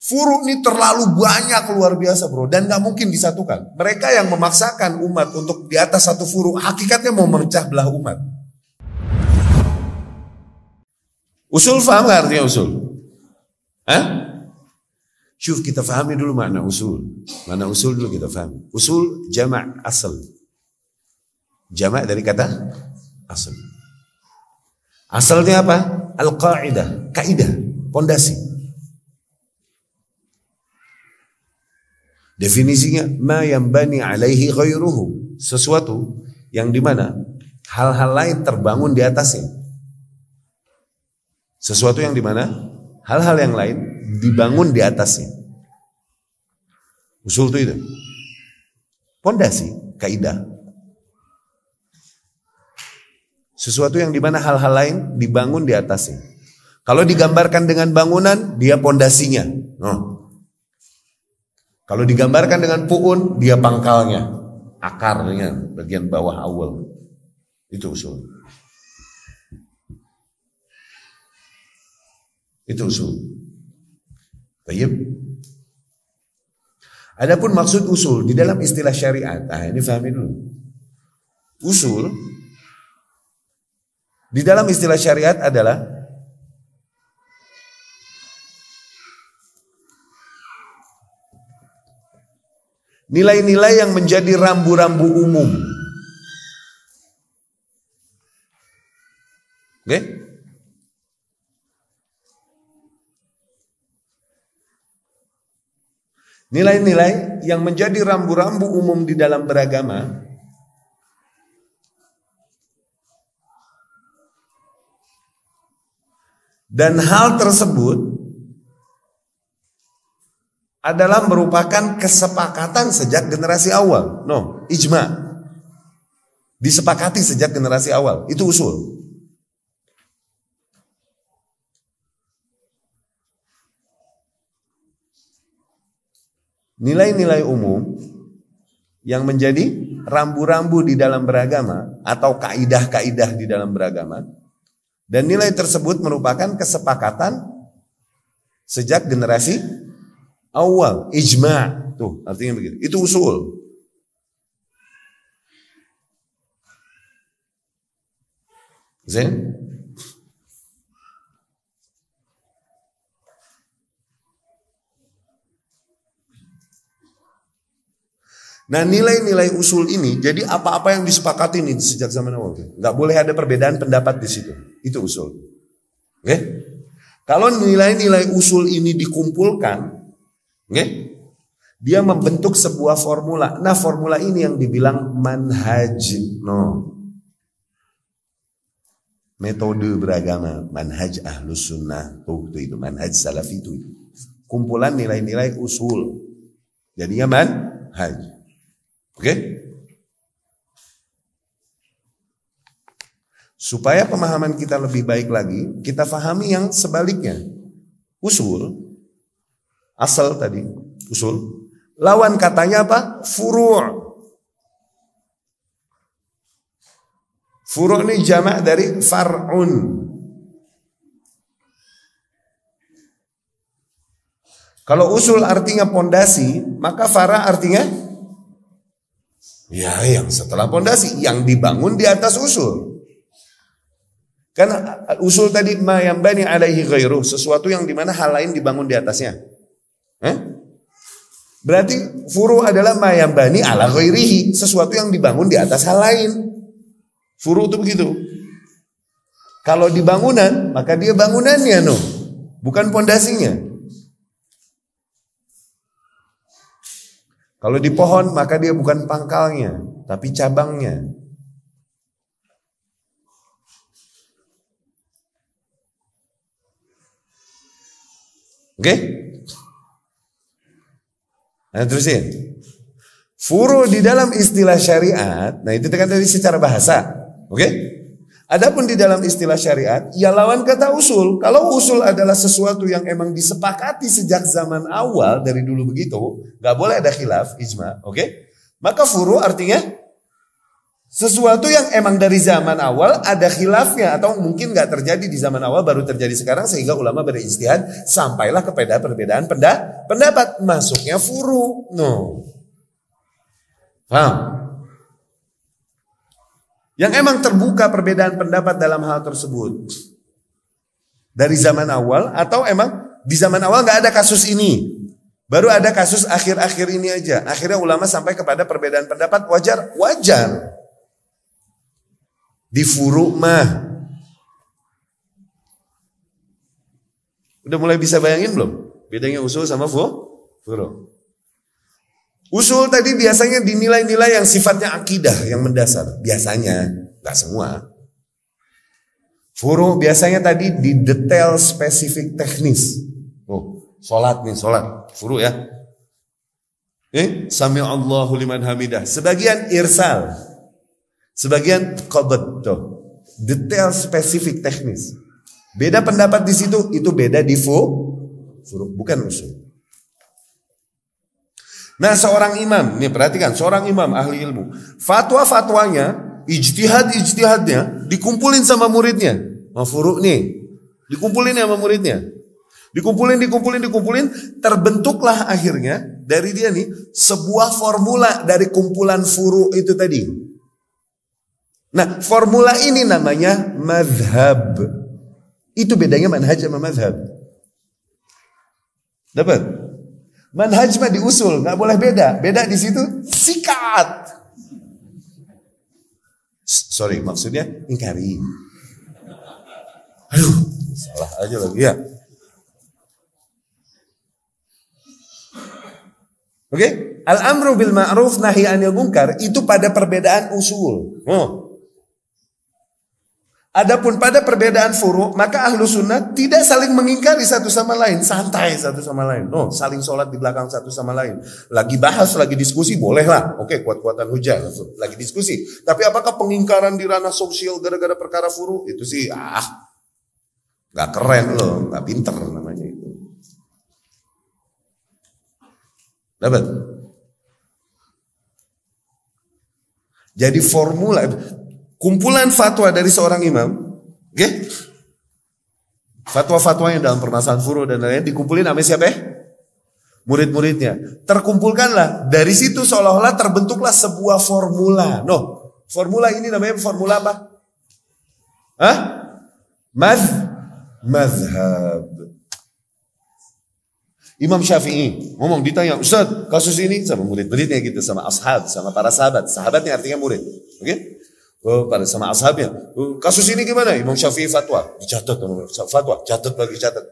Furu ini terlalu banyak, luar biasa bro, dan gak mungkin disatukan. Mereka yang memaksakan umat untuk di atas satu furu, hakikatnya mau memecah belah umat. Usul, faham gak artinya usul? Hah? Syuf, kita fahami dulu makna usul. Makna usul dulu kita fahami. Usul jamak asal. Jamak dari kata asal. Asalnya apa? Al-qa'idah, kaidah, pondasi. Definisinya ma yanbani alaihi ghairuhu, sesuatu yang dimana hal-hal lain terbangun di atasnya. Sesuatu yang dimana hal-hal yang lain dibangun di atasnya. Usul itu pondasi, kaidah. Sesuatu yang dimana hal-hal lain dibangun di atasnya. Kalau digambarkan dengan bangunan, dia pondasinya. Kalau digambarkan dengan pu'un, dia pangkalnya, akarnya, bagian bawah awal. Itu usul. Itu usul. Baik. Adapun maksud usul di dalam istilah syariat, ini fahami dulu. Usul di dalam istilah syariat adalah nilai-nilai yang menjadi rambu-rambu umum. Oke? Nilai-nilai yang menjadi rambu-rambu umum di dalam beragama dan hal tersebut adalah merupakan kesepakatan sejak generasi awal. Ijma. Disepakati sejak generasi awal. Itu usul. Nilai-nilai umum yang menjadi rambu-rambu di dalam beragama atau kaidah-kaidah di dalam beragama, dan nilai tersebut merupakan kesepakatan sejak generasi awal, ijma, tuh artinya begitu. Itu usul. Zain? Nah, nilai-nilai usul ini, jadi apa-apa yang disepakati nih sejak zaman awal, nggak boleh ada perbedaan pendapat di situ. Itu usul. Oke? Kalau nilai-nilai usul ini dikumpulkan, dia membentuk sebuah formula. Nah, formula ini yang dibilang manhaj. Metode beragama, manhaj ahlus sunnah. Itu manhaj salafi itu. Kumpulan nilai-nilai usul. Jadinya manhaj. Oke? Supaya pemahaman kita lebih baik lagi, kita fahami yang sebaliknya. Usul, asal tadi, usul. Lawan katanya apa? Furu'. Furu' ini jamak dari far'un. Kalau usul artinya pondasi, maka fara' artinya ya yang setelah pondasi, yang dibangun di atas usul. Kan usul tadi ma yanbani alaihi ghairu, sesuatu yang dimana hal lain dibangun di atasnya. Berarti furu adalah ma yanbani ala ghairihi, sesuatu yang dibangun di atas hal lain. Furu itu begitu. Kalau di bangunan, maka dia bangunannya bukan pondasinya. Kalau di pohon, maka dia bukan pangkalnya, tapi cabangnya. Oke? Nah, terusin. Furu di dalam istilah syariat, nah itu kan tadi secara bahasa. Oke? Adapun di dalam istilah syariat, ya lawan kata usul. Kalau usul adalah sesuatu yang emang disepakati sejak zaman awal, dari dulu begitu, gak boleh ada khilaf, ijma, oke? Maka furu artinya Sesuatu yang emang dari zaman awal ada khilafnya atau mungkin nggak terjadi di zaman awal baru terjadi sekarang sehingga ulama berijtihad sampailah kepada perbedaan pendapat masuknya furu. No. Paham? Yang emang terbuka perbedaan pendapat dalam hal tersebut dari zaman awal atau emang di zaman awal nggak ada kasus ini. Baru ada kasus akhir-akhir ini aja. Akhirnya ulama sampai kepada perbedaan pendapat wajar. Di furu mah. Udah mulai bisa bayangin belum? Bedanya usul sama furu. Usul tadi biasanya dinilai-nilai yang sifatnya akidah, yang mendasar. Biasanya, gak semua. Furu biasanya tadi di detail spesifik teknis. Oh, sholat. Furu ya. Sami'allahu liman hamidah. Sebagian irsal. Sebagian qabd tuh. Detail spesifik teknis. Beda pendapat di situ itu beda di furu, bukan usul. Nah, seorang imam, nih perhatikan, seorang imam ahli ilmu, fatwa-fatwanya, ijtihadnya dikumpulin sama muridnya. Nah, furu nih, dikumpulin sama muridnya. Dikumpulin, terbentuklah akhirnya dari dia nih sebuah formula dari kumpulan furu itu tadi. Nah, formula ini namanya mazhab. Itu bedanya manhaj sama mazhab. Dapat? Manhaj mah di usul, nggak boleh beda. Beda di situ sikat. Sorry, maksudnya ingkari. Aduh, salah aja lagi ya. Oke? Al-amru bil ma'ruf nahi 'anil munkar itu pada perbedaan usul. Adapun pada perbedaan furu, maka ahlu sunnah tidak saling mengingkari satu sama lain, santai satu sama lain. Saling sholat di belakang satu sama lain. Lagi bahas, lagi diskusi, bolehlah. Oke, kuat-kuatan hujah, lagi diskusi. Tapi apakah pengingkaran di ranah sosial gara-gara perkara furu? Itu sih, gak keren loh, gak pinter namanya itu. Dapat? Jadi formula kumpulan fatwa dari seorang imam, okay? Fatwa-fatwanya dalam permasalahan furu dan lain-lain dikumpulin sama siapa? Murid-muridnya. Terkumpulkanlah dari situ seolah-olah terbentuklah sebuah formula. Formula ini namanya formula apa? Mazhab. Imam Syafi'i ngomong, ditanya, Ustaz, kasus ini sama murid-muridnya gitu, sama ashab, sama para sahabat. Sahabatnya artinya murid, oke? Okay? Pada sama ashabnya. Kasus ini gimana? Imam Syafi'i fatwa. Dicatat fatwa, catat.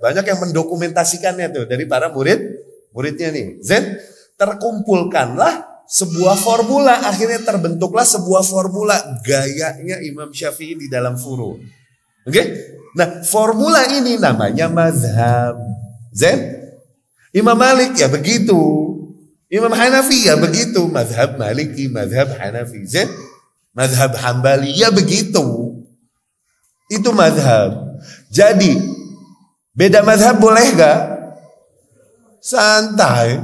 Banyak yang mendokumentasikannya tuh dari para muridnya nih. Terkumpulkanlah sebuah formula, akhirnya terbentuklah sebuah formula gayanya Imam Syafi'i di dalam furu. Oke? Nah, formula ini namanya mazhab. Imam Malik ya begitu. Imam Hanafi ya begitu. Mazhab Maliki, mazhab Hanafi. Mazhab Hambali ya begitu. Itu mazhab. Jadi beda mazhab boleh gak? Santai.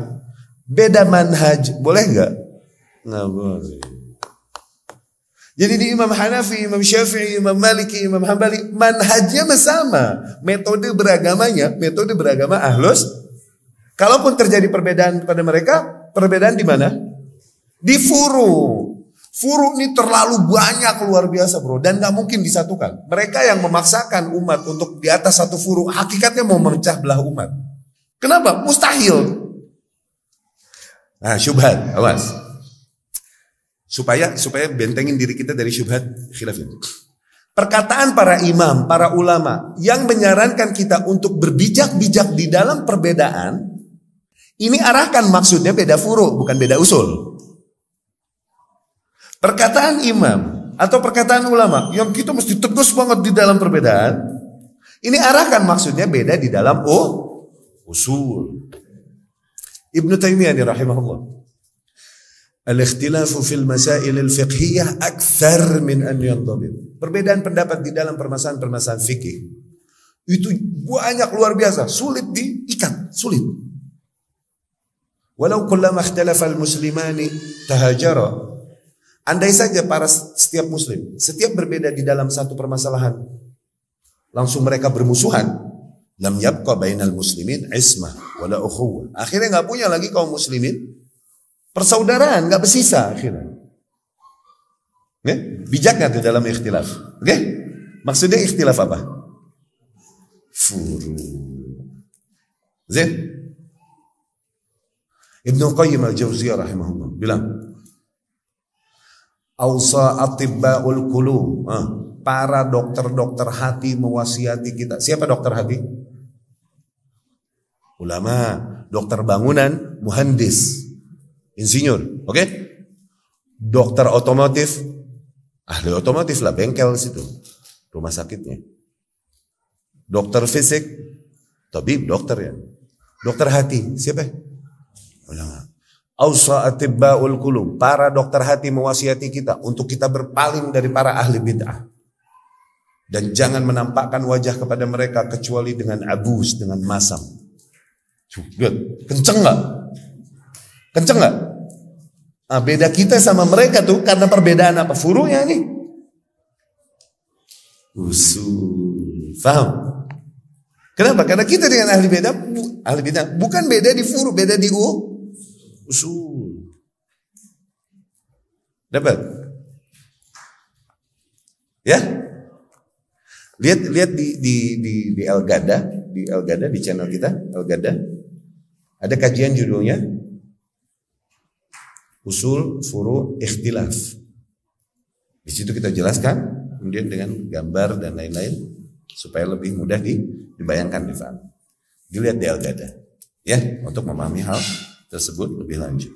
Beda manhaj boleh gak? Nggak boleh. Jadi di Imam Hanafi, Imam Syafi'i, Imam Maliki, Imam Hambali manhajnya sama. Metode beragama ahlus. Kalaupun terjadi perbedaan pada mereka, perbedaan di mana? Di furu. Furu ini terlalu banyak, luar biasa bro, dan gak mungkin disatukan. Mereka yang memaksakan umat untuk di atas satu furu, hakikatnya mau memecah belah umat. Kenapa? Mustahil. Nah, syubhat, awas. Supaya bentengin diri kita dari syubhat khilaf itu. Perkataan para imam, para ulama yang menyarankan kita untuk berbijak-bijak di dalam perbedaan, ini arahkan maksudnya beda furu, bukan beda usul. Perkataan imam atau perkataan ulama yang kita mesti tegas banget di dalam perbedaan, ini arahkan maksudnya beda di dalam usul. Ibnu Taimiyah rahimahullah, al-ikhtilafu fil masail al-fiqhiyah akthar min an yandabit. Perbedaan pendapat di dalam permasalahan fikih itu banyak, luar biasa, sulit diikat, sulit. Walau kullama ikhtalafa al-muslimani tahajara. Andai saja setiap muslim, setiap berbeda di dalam satu permasalahan, langsung mereka bermusuhan, lam yabqa bainal muslimin ismah wala ukhuwah. Akhirnya nggak punya lagi kaum muslimin persaudaraan, nggak bersisa akhirnya. Bijak nggak tuh dalam ikhtilaf? Oke? Maksudnya ikhtilaf apa? Furu. Zin? Ibnu Qayyim al-Jauziyah rahimahullah bilang, Ausa atibba'ul qulub. Para dokter-dokter hati mewasiati kita. Siapa dokter hati? Ulama, dokter bangunan, muhandis, insinyur, oke? Dokter otomotif, ahli otomotif lah, bengkel situ, rumah sakitnya. Dokter fisik, tabib, dokter ya. Dokter hati, siapa? Ulama. Ausa atibba'ul qulub, para dokter hati mewasiati kita untuk kita berpaling dari para ahli bid'ah dan jangan menampakkan wajah kepada mereka kecuali dengan abus, dengan masam. Kenceng nggak? Kenceng nggak? Nah, beda kita sama mereka tuh karena perbedaan apa? Furu'nya nih. Usul, faham? Kenapa? Karena kita dengan ahli bid'ah bukan beda di furu, beda di usul. Dapat? Ya? Lihat di Al-Gada, di channel kita, Al-Gada. Ada kajian judulnya Usul Furu Ikhtilaf. Di situ kita jelaskan kemudian dengan gambar dan lain-lain supaya lebih mudah dibayangkan, difahami. Dilihat di Al-Gada. Ya, untuk memahami hal tersebut lebih lanjut.